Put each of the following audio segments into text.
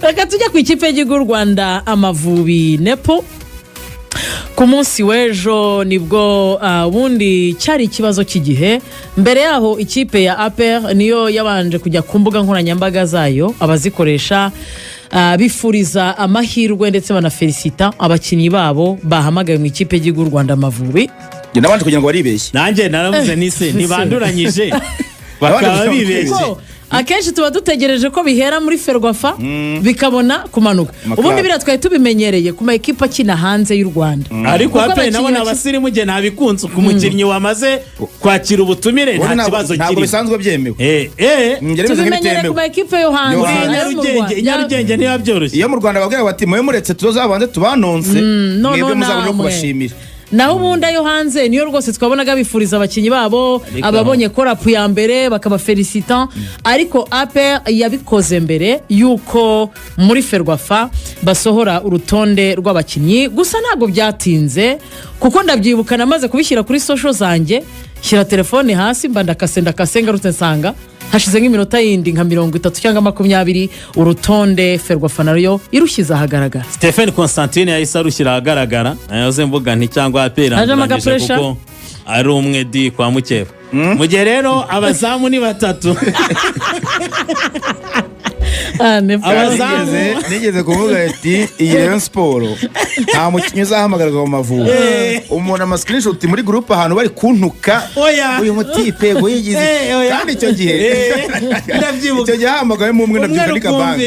reka tujya ku ikipe y'igihugu Rwanda Amavubi Nepo ku munsi w'ejo nibwo ubundi cyari ikibazo cy'igihe mbere yaho ikipe ya APR niyo yabanje kujya ku mbuga nkoranyambaga zayo abazikoresha bifuriza amahirwe ndetse banafelicita abakinnyi babo bahamagaye mu ikipe y'igihugu Rwanda Amavubi nabanje kugira ngo baribeshye nanjye naravuze nise ntibanduranyije bakaba bibeshye akenshi tuba dutegereje ko bihera muri Ferwafa bikabona kumanuka ubundi biratwaye tubimenyereye ku ma ekipa akina hanze y'u Rwanda ariko ape nabona abasirimu je nabikunze ku mukinnyi wamaze kwakira ubutumire nta kibazo kiri ntabwo bisanzwe byemewe tubimenyereye ku ma ekipa yo hanze Nyarugenge ntiyabyoroshye iyo mu Rwanda babwira bati mwe muretse tuzabanze tubanonse mwebwe muzabone kubashimira naho ubundi ayo hanze niyo rwose twabonaga bifuriza abakinnyi babo ababonye korapu ya mbere bakaba felicitant ariko APR yabikoze mbere yuko muri Ferwafa basohora urutonde rw'abakinnyi gusa ntabwo byatinze kuko ndabyibuka namaze kubishyira kuri social zanjye shyira telefone hasi mba ndakase ngarutse nsanga hashize nk'iminota yindi nka 30 cyangwa 20 urutonde Ferwafa nayo irushyize ahagaragara. Stephen Constantine yahise arushyira ahagaragara nayoze mvuga nti cyangwa aperandanyije kuko ari umwe di kwa Mukeba mu gihe rero abazamu ni batatu nigeze kuvuga ati iyi Rayon Sport nta mukinnyi uzahamagarwa mu Mavubi umuntu ama screenshot muri group ahantu bari kuntuka uyu mutipe ngo yigize kandi icyo gihe icyo gihe hamagaye mu umwe ndabyuka ni Kabanga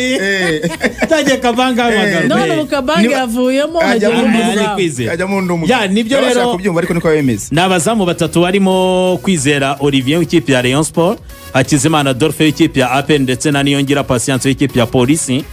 tajye Kabanga hamagara none mu Kabanga yavuyemo ajya mu ndumu ya nibyo rero kubyumva ariko niko bemeze nabazamu batatu barimo Kwizera Olivier w'ikipe ya Rayon Sport Hakizimana Adolphe w'ikipe ya APR ndetse na Niyongira Patience w'ikipe ya Polisi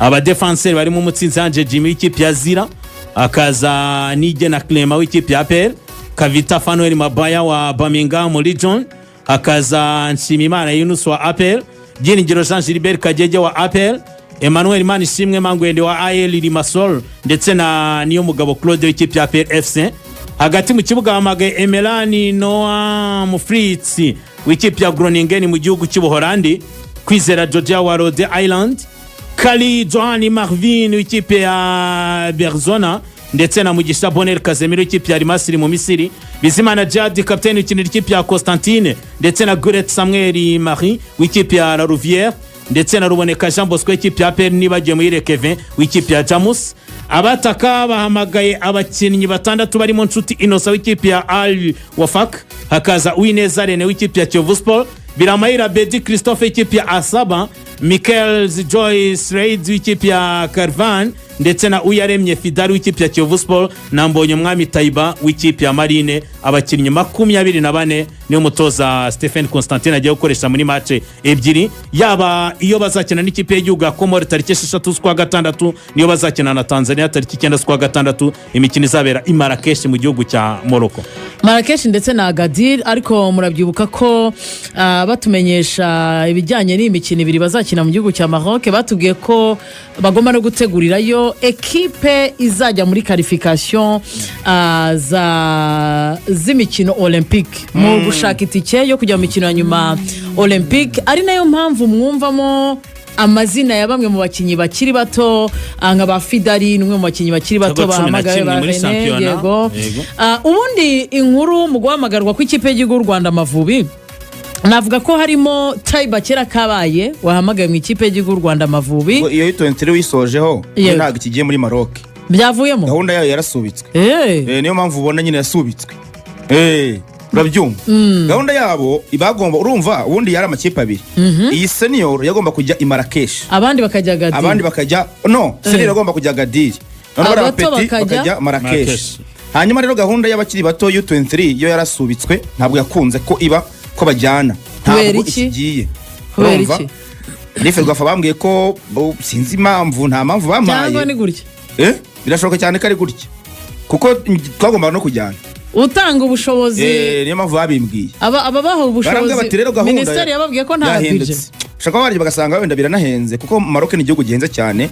abadefenseur barimo Mutsinzi Anje Jimmy w'ikipe ya Zira akaza Nige na Clement w'ikipe ya APR Kavita Fanuel Mabaya wa Birmingham Legion akaza Nshimimana Yunus wa APR Byiringiro Jean Gilbert Kagege wa APR Emmanuel Manishimwe Mangwende wa AEL Limassol ndetse na niyo mugabo Claude w'ikipe ya APR FC hagati mu kibuga hamagaye Emelani Noah Mufritsi w'ikipe ya Groningen mu gihugu cy'Ubuholandi Kwizera Georgia wa Rhode Island Kali Johanny Marvin w'ikipe ya Berzona ndetse na Mugisha Bonel Kazemiro w'ikipe ya Al-Masry mu Misiri Bizimana Djihad capitaine w'ikinira ikipe ya Constantine ndetse na Guret Samuel Marie w'ikipe ya La Rouvière ndetse na Ruboneka Jean Bosco w'ikipe ya APR nibagiye muri Kevin w'ikipe ya Jamus abataka bahamagaye abakinnyi batandatu barimo Nshuti Innocent w'ikipe ya Al Wafak hakaza Uwineza Rene w'ikipe ya Kiyovu Sport Biramayira Bedi Christophe w'ikipe ya Asaba Michael Joyce Reid w'ikipe ya Carvan ndetse na Uyaremye Fidari w'ikipe ya Kiyovu Sport na Mbonye Mwami Taiba w'ikipe ya Marine abakinnyi 24 niyo mutoza Stephen Constantine agiye gukoresha muri match ebyiri yaba iyo bazakina n'ikipe y'igihugu ya Komore tariki 6 z'ukwa gatandatu niyo bazakina na Tanzania tariki 9 z'ukwa gatandatu imikino izabera i Marrakesh mu gihugu cya Morocco Marrakesh ndetse na Agadir ariko murabyibuka ko batumenyesha ibijyanye n'imikino ibiri bazakina mu gihugu cya Maroc batubwiye ko bagomba no gutegurirayo ekipe izajya muri qualification z'imikino Olympique mu gushaka itike yo kujya mu mikino ya nyuma Olympique ari nayo mpamvu mwumvamo amazina ya bamwe mu bakinnyi bakiri bato nka ba Fidari n'umwe mu bakinnyi bakiri bato bahamagaye barene yego ubundi inkuru mu guhamagarwa kw'ikipe y'igihugu Rwanda Amavubi navuga ko harimo Taiba kera kabaye wahamagaye mu ikipe y'igihugu Rwanda Amavubi iyo 23 wisojeho ntabwo kigiye muri Maroc byavuyemo gahunda yayo yarasubitswe niyo mpamvu ubona nyine yasubitswe urabyumva gahunda yabo ibagomba urumva ubundi yari amakipe abiri iyi senior yagomba kujya i Marrakesh abandi bakajya Agadir abandi bakajya senior yagomba kujya Agadir none abapeti bakajya Marrakesh hanyuma rero gahunda y'abakiri bato U23 yo yarasubitswe ntabwo yakunze ko iba ko bajyana ntabwo ikigiye urumva ni Ferwafa bambwiye ko sinzi impamvu nta mpamvu bamaye cyangwa ni gutya birashoboka cyane ko ari gutya kuko twagomba no kujyana utanga ubushobozi niyo mpamvu babimbwiye ababaho ubushobozi Minisiteri yababwiye ko nta budget shaka barije bagasanga wenda biranahenze kuko Maroc ni igihugu gihenze cyane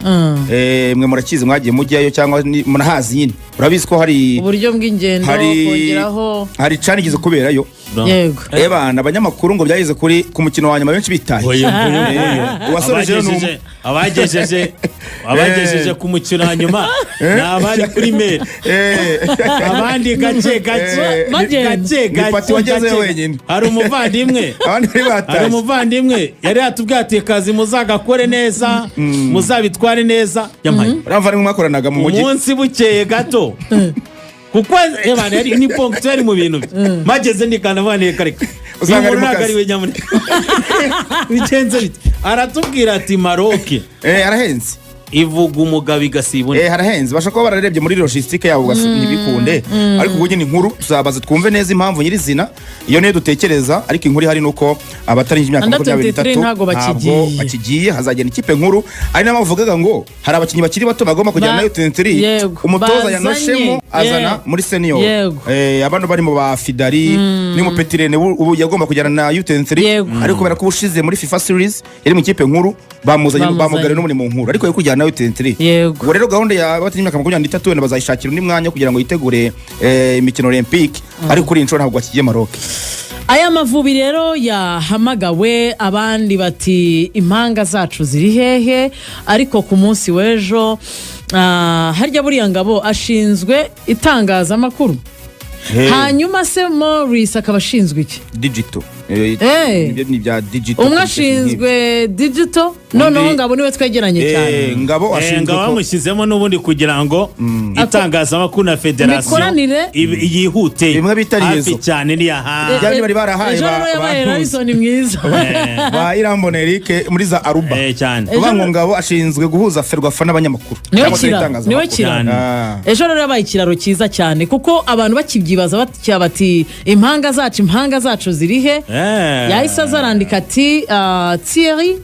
mwe murakizi mwagiye mujyayo cyangwa munahazi nyine urabizi ko hari uburyo bw'ingendo kongeraho hari canigize kuberayo yego bana abanyamakuru ngo byageze kuri ku mukino wa nyuma benshi bitaye abagejeje ku mukino wa nyuma nabari kuri mail abandi gace hari umuvandimwe yari yatubwiye ati kazi muzagakore neza muzabitware neza uramva nimwe mwakoranaga mu mujyi umunsi bukeye gato kuko ebana yari ni ponctuel mu bintu mageze ndikana bane kareka usanga ari mukasi we nyamuneka bigenze bite aratubwira ati Maroc arahenze ivuga umugabo igasibone harahenze basha ko bararebye muri logistique yabo ntibikunde ariko ubwo nyine inkuru tuzabaza twumve neza impamvu nyirizina iyo niyo dutekereza ariko inkuru hari nuko abatari imyaka 23 ntago bakigiye hazagenda ikipe nkuru ari namo bavugaga ngo hari abakinyi bakiri bato bagomba kujyana na U23 umutoza yanoshemo azana muri senior abantu bari mu ba Fidari ni mu Petirene ubu yagomba kujyana na U23 ariko bara kubushize muri FIFA series yari mu ikipe nkuru bamuzanye bamugare no muri mu nkuru ariko yo kujyana na U23 yego rero gahunda ya batanye imyaka 23 wenda bazayishakira undi mwanya kugira ngo yitegure imikino Olympique ariko kuri inshuro ntabwo bakigiye Maroc. Aya Mavubi rero yahamagawe abandi bati impanga zacu ziri hehe ariko ku munsi w'ejo harya buriya ngabo ashinzwe itangazamakuru hanyuma se Maurice akaba ashinzwe iki digital ni bya digital umwe ashinzwe digital noneho ngabo niwe twegeranye cyane ngabo ashinzwe ko bamushyizemo n'ubundi kugira ngo itangazamakuru na federation yihute bimwe bitariyezo cyane ni aha byari bari barahaye ba Harrison mwiza ba Irambona Eric muri za Aruba cyane ubango ngabo ashinzwe guhuza Ferwafa n'abanyamakuru niwe kirana ejo rero yabaye ikiraro cyiza cyane kuko abantu bakibyibaza bati impanga zacu zirihe yahise azarandika ati Thierry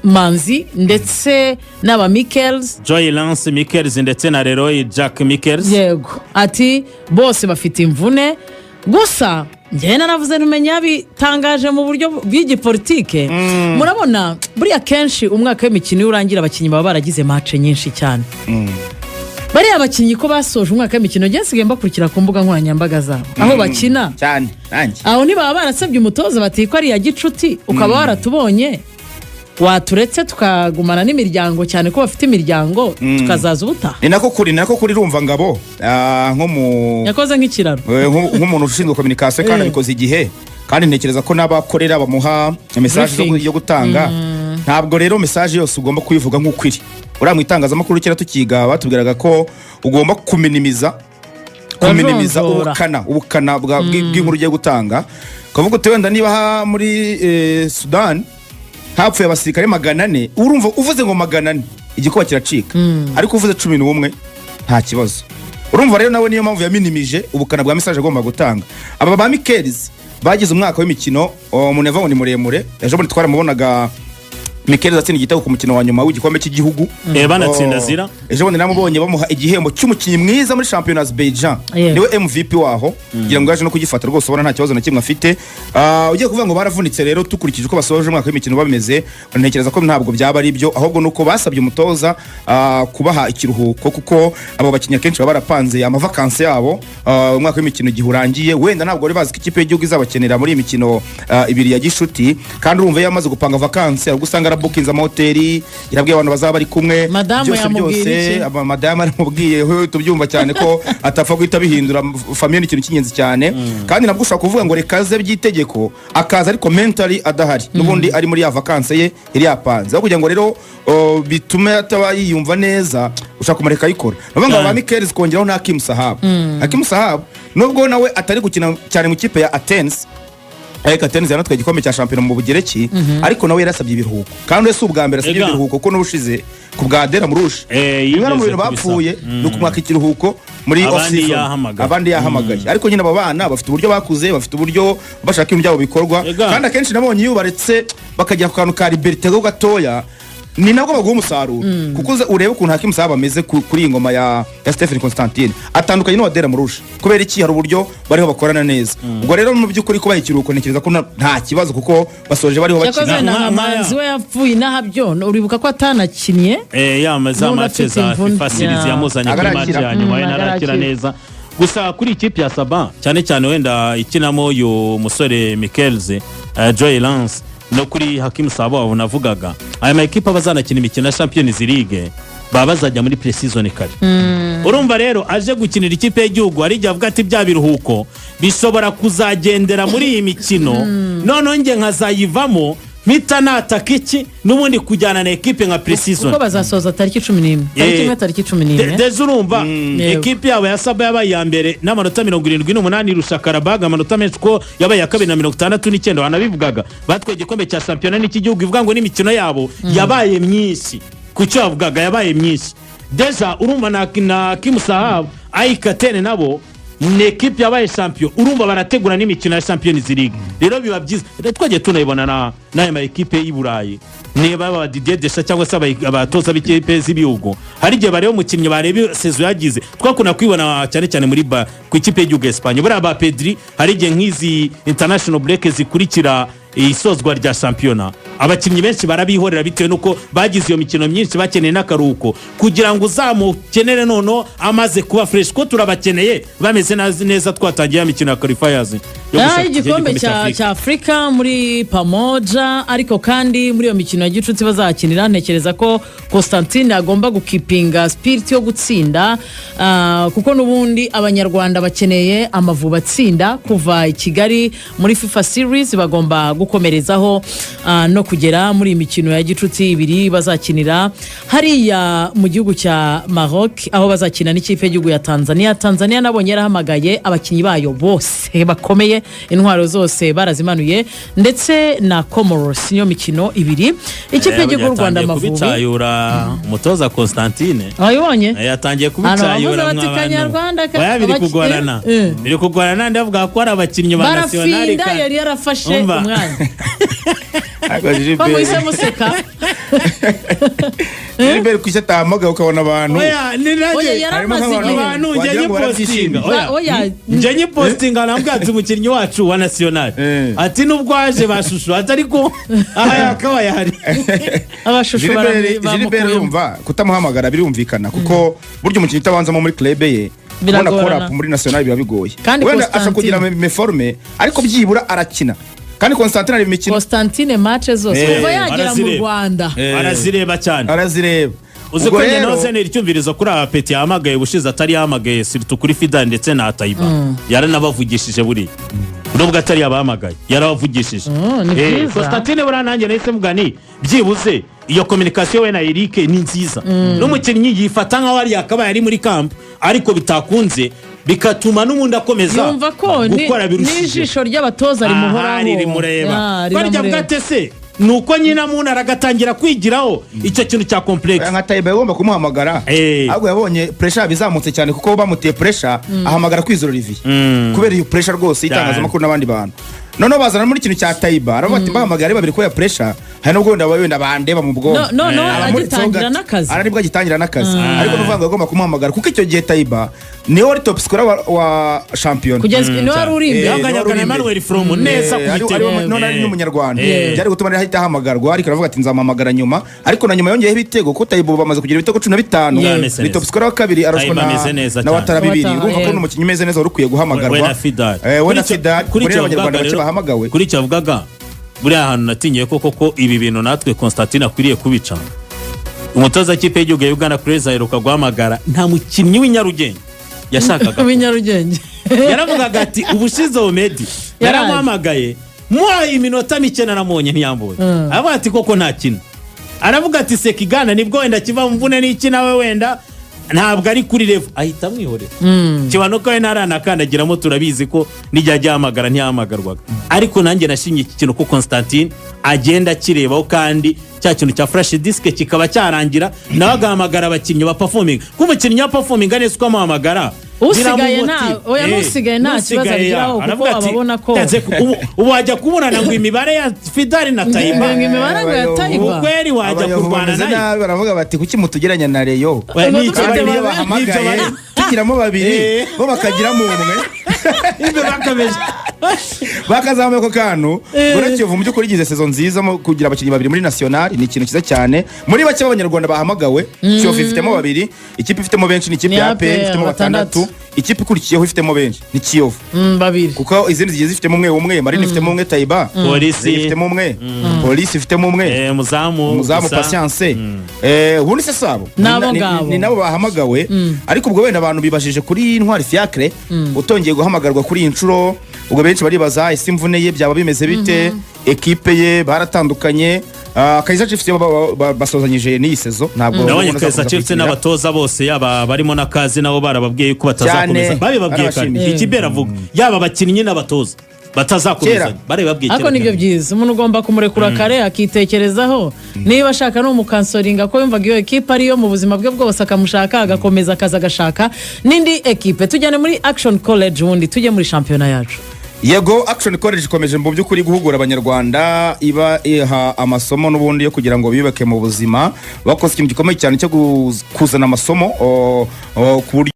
Manzi ndetse n'aba Michels Joy Lance Michels ndetse na Leroy Jack Michels yego ati bose bafite imvune gusa njye naravuze ntumenya bitangaje mu buryo bw'igipolitike murabona buriya kenshi umwaka w'imikino urangira abakinnyi baba baragize match nyinshi cyane bariya abakinnyi ko basoje umwaka w'imikino ngensigaye mbakurikira ku mbuga nkoranyambaga zabo aho bakina cyane nanjye aho niba barasabye umutoza bati ko ari ya gicuti ukaba waratubonye waturetse tukagumana n'imiryango cyane ko bafite imiryango tukazaza ubutaha ni nako kuri rumva ngabo nko mu yakoze nk'ikiraro nk'umuntu ushinzwe communication kandi abikoze igihe kandi ntekereza ko n'abakorera bamuha message yo gutanga ntabwo rero message yose ugomba kuyivuga nk'ukwiri uriya mu itangazamakuru kera tukiga batubwiraga ko ugomba kuminimiza ubukana bw'inkuru ugiye gutanga ukavuga uti wenda niba muri Sudan hapfuye abasirikare 400 urumva uvuze ngo 400 igikuba kiracika ariko uvuze 11 nta kibazo urumva rero nawe niyo mpamvu yaminimije ubukana bwa message agomba gutanga aba ba Michels bagize umwaka w'imikino umuntu ni muremure ejo muri twaramubonaga Michels atsinda igitego ku mukino wa nyuma w'igikombe cy'igihugu banatsinda zira ejo bundi namubonye bamuha igihembo cy'umukinnyi mwiza muri championnat Azerbaijan niwe MVP waho kugira ngo yaje no kugifata rwose ubona nta kibazo na kimwe afite ugiye kuvuga ngo baravunitse rero tukurikije uko basoje umwaka w'imikino bameze ntekereza ko ntabwo byaba ari byo ahubwo nuko basabye umutoza kubaha ikiruhuko kuko abo bakinnyi kenshi baba barapanze amavakansi yabo umwaka w'imikino gihurangiye wenda ntabwo bari bazi ko ikipe y'igihugu izabakenera muri imikino ibiri ya gishuti kandi urumva yamaze gupanga vakansi ahubwo usanga bookinze amahoteli irabwiye abantu bazaba bari kumwe byose madame aramubwiye we tubyumva cyane ko atapfa guhita bihindura famille n'ikintu cy'ingenzi cyane kandi nabwo ushaka kuvuga ngo rekaze by'itegeko akaza ariko mentally adahari n'ubundi ari muri ya vacances ye iri yapanze aho kugira ngo rero bitume ataba yiyumva neza ushaka kumureka yikora bavuga ngo Michels kongeraho na Hakim Sahab nubwo nawe atari gukina cyane mu kipe ya Athens Athens yanatwaye igikombe cya shampiyona mu Bugereki ariko nawe yarasabye ibiruhuko kandi ese ubwa mbere asabye ibiruhuko ko n'ubushize ku bwa Adera Murusha imwe mu bintu bapfuye no kumwaka ikiruhuko muri off-season abandi yahamagaye ariko nyine abo bana bafite uburyo bakuze bafite uburyo bashaka ibintu byabo bikorwa kandi akenshi nabonye yubaretse bakajya ku kantu ka liberté go gatoya ni nabwo baguha umusaruro kuko urebe ukuntu Hakim Sahab ameze kuri iyi ngoma ya Stephen Constantine atandukanye n'Odera Murusha kubera iki hari uburyo bariho bakorana neza ubwo rero mu by'ukuri kubaha ikiruhuko ntekereza ko nta kibazo kuko basoje bariho bakina Amanzi we yapfuye nahabyo uribuka ko atanakinnye yamaze amace za FIFA series yamuzanye kuri match ya nyuma narakira neza gusa kuri ikipe ya Saba cyane cyane wenda ikinamo uyu musore Mikelze Joy Lance no kuri Hakim Sahab wavugaga aya makipe abazanakina imikino ya Champions League baba bazajya muri pre-season kare urumva rero aje gukinira ikipe y'igihugu ari avuga ati bya biruhuko bishobora kuzagendera muri iyi mikino none nge nkazayivamo mita nataka iki n'ubundi kujyana na ekipe nka pre-season uko bazasoza tariki 11 tariki 11 deje urumva ekipe yabo ya Saba yabaye ya mbere n'amanota 78 irusha Karabag amanota menshi ko yabaye ya kabiri na 69 wanabivugaga batwaye igikombe cya championnat n'iki gihugu ivuga ngo n'imikino yabo yabaye myinshi kucyo bavugaga yabaye myinshi deja urumva na Hakim Sahab ayikatene nabo ni ekipe yabaye champion urumva barategura n'imikino ya Champions League rero biba byiza twagiye tunayibona n'aya ma ekipe y'Iburayi niba aba Didier Deschamps cyangwa se abatoza b'ikipe z'ibihugu hari igihe bareba umukinnyi bareba sezo yagize twakunda kwibona cyane cyane muri ku ikipe y'igihugu Espagne buriya ba Pedri hari igihe nk'izi international break zikurikira isozwa rya championnat abakinnyi benshi barabihorera bitewe nuko bagize iyo mikino myinshi bakeneye n'akaruhuko kugira ngo uzamukenere nono amaze kuba fresh ko turabakeneye bameze neza twatangiye imikino ya qualifiers igikombe cya Afrika muri Pamoja ariko kandi muri iyo mikino ya gicuti bazakinira ntekereza ko Constantine agomba gukipinga spirit yo gutsinda kuko nubundi abanyarwanda bakeneye Amavubi atsinda kuva i Kigali muri FIFA series bagomba gukomerezaho no kugera muri imikino ya gicuti ibiri bazakinira hariya mu gihugu cya Maroc aho bazakina n'ikipe y'igihugu ya Tanzania nabonye yarahamagaye abakinyi bayo bose bakomeye intwaro zose barazimanuye ndetse na Comoros niyo mikino ibiri ikipe y'igihugu Rwanda Amavubi kubicayura umutoza Constantine ayibonye yatangiye kubicayura biri kugorana ndavuga ko ari abakinnyi ba nationale kandi yari yarafashe umwanya bamuhise museka Gilbert kwise tamaga ukabona abantu abantu njye nyipostinga nambwatse umukinnyi wacu wa national ati nubwo aje bashushu atariko aha yakaba yari abashushu Gilbert yumva kutamuhamagara birumvikana kuko buryo umukinnyi utabanzamo muri club ye ubona ko rap muri national biba bigoye wenda asha kugira meforme ariko byibura arakina kandi Constantine ari imikino Constantine match zose uva yagera mu Rwanda arazireba cyane arazireba uze ko noze ne icyumvirizo kuri apeti yamagaye bushize atari yamagaye siritu kuri Fida ndetse na Taiba yaranabavugishije buri nubwo atari yabamagaye yarabavugishije Constantine buranange nahise mugani byibuze iyo communication we na Eric ni nziza n'umukinnyi yifata nka wari yakabaye ari muri camp ariko bitakunze bikatuma n'umundi akomeza yumva ko n'ijisho ry'abatoza rimuhoraho rimureba barya bwatese nuko nyina muntu aragatangira kwigiraho icyo kintu cya complex nka Taiba yagomba kumuhamagara ahubwo yabonye pressure bizamutse cyane kuko bamuteye pressure ahamagara kwizora Olivier kubera iyo pressure rwose itangazamakuru n'abandi bantu none bazana muri kintu cya Taiba arabati bahamagara babiri ko ya pressure hari no gonda wenda bandeba mu bwongo agitangira n'akazi aribwo agitangira n'akazi ariko n'uvanga agomba kumuhamagara kuko icyo gihe Taiba ni wari top scorer wa champion kugeza ni wari uri yanganyaga na Emmanuel From neza kubitero none ari n'umunyarwanda byari gutuma ahita ahamagarwa ariko aravuga ati nzamamagara nyuma ariko na nyuma yongeyeho ibitego ko Taiba bamaze kugira ibitego 15 ni top scorer wa kabiri arashwa na Watara bibiri urumva ko n'umukinnyi meze neza urukwiye guhamagarwa we na Fidal kuri abanyarwanda bace bahamagawe kuri cyavugaga buri ahantu natingiye koko ibi bintu natwe Constantine akwiriye kubica umutoza kipe y'igihugu ya Uganda Crazy aheruka guhamagara nta mukinnyi w'inyarugenge yashakaga w'inyarugenge yaravugaga ati ubushize Omedi yaramuhamagaye muhaye iminota mike naramubonye ntiyambuye avuga ati koko nta kintu aravuga ati Sekigana nibwo wenda kiva mvune n'iki nawe wenda ntabwo ari kuri level ahita mwihorera kibanuka we naranakandagiramo turabizi ko nijya ajyahamagara ntiyahamagarwaga ariko nanjye nashimye iki kintu ko Constantine agenda kirebaho kandi cya kintu cya flash disk kikaba cyarangira nawe agahamagara abakinnyi ba performing kuba umukinnyi wa performing neza uko amuhamagara usigaye nta kibazo agiraho kuko ababona ko ubu wajya kubonana ngo imibare ya Fidari na Taiba imibare ngo ya Taiba ukweri wajya kurwana nayo baravuga bati kuki mutugiranya na Reyo niyo bahamagaye tugiramo babiri bo bakagiramo umwe ibyo bakabeje bakazamuye ko kantu Kiyovu mu by'ukuri igize saison nziza kugira abakinnyi babiri muri national ni ikintu cyiza cyane muri bake b'abanyarwanda bahamagawe Kiyovu ifitemo babiri ikipe ifitemo benshi ni ikipe ya APR ifitemo batandatu ikipe ikurikiyeho ifitemo benshi ni Kiyovu babiri kuko izindi zigiye zifitemo umwe Marine ifitemo umwe Taiba Polisi ifitemo umwe Polisi ifitemo umwe muzamu Patience ubundi se sabo ni nabo bahamagawe ariko ubwo wenda abantu bibajije kuri Intwari Fiacre utongeye guhamagarwa kuri inshuro ubwo benshi baribaza isi imvune ye byaba bimeze bite ekipe ye baratandukanye Kaizer Chiefs basozanyije n'iyi sezo ntabwo nabonye Kaizer Chiefs n'abatoza bose yaba barimo n'akazi nabo barababwiye ko batazakomeza babibabwiye kandi ikibera avuga yaba abakinnyi n'abatoza batazakomeza barabibabwiye ariko nibyo byiza umuntu ugomba kumurekura kare akitekerezaho niba ashaka no mukansoringa ko yumvaga iyo ekipe ariyo mu buzima bwe bwose akamushaka agakomeza akaza agashaka n'indi ekipe tujyane muri Action College wundi tujye muri shampiyona yacu Yego Action College ikomeje mu by'ukuri guhugura abanyarwanda iba iha amasomo n'ubundi yo kugira ngo bibake mu buzima bakoze ikintu gikomeye cyane cyo kuzana amasomo ku buryo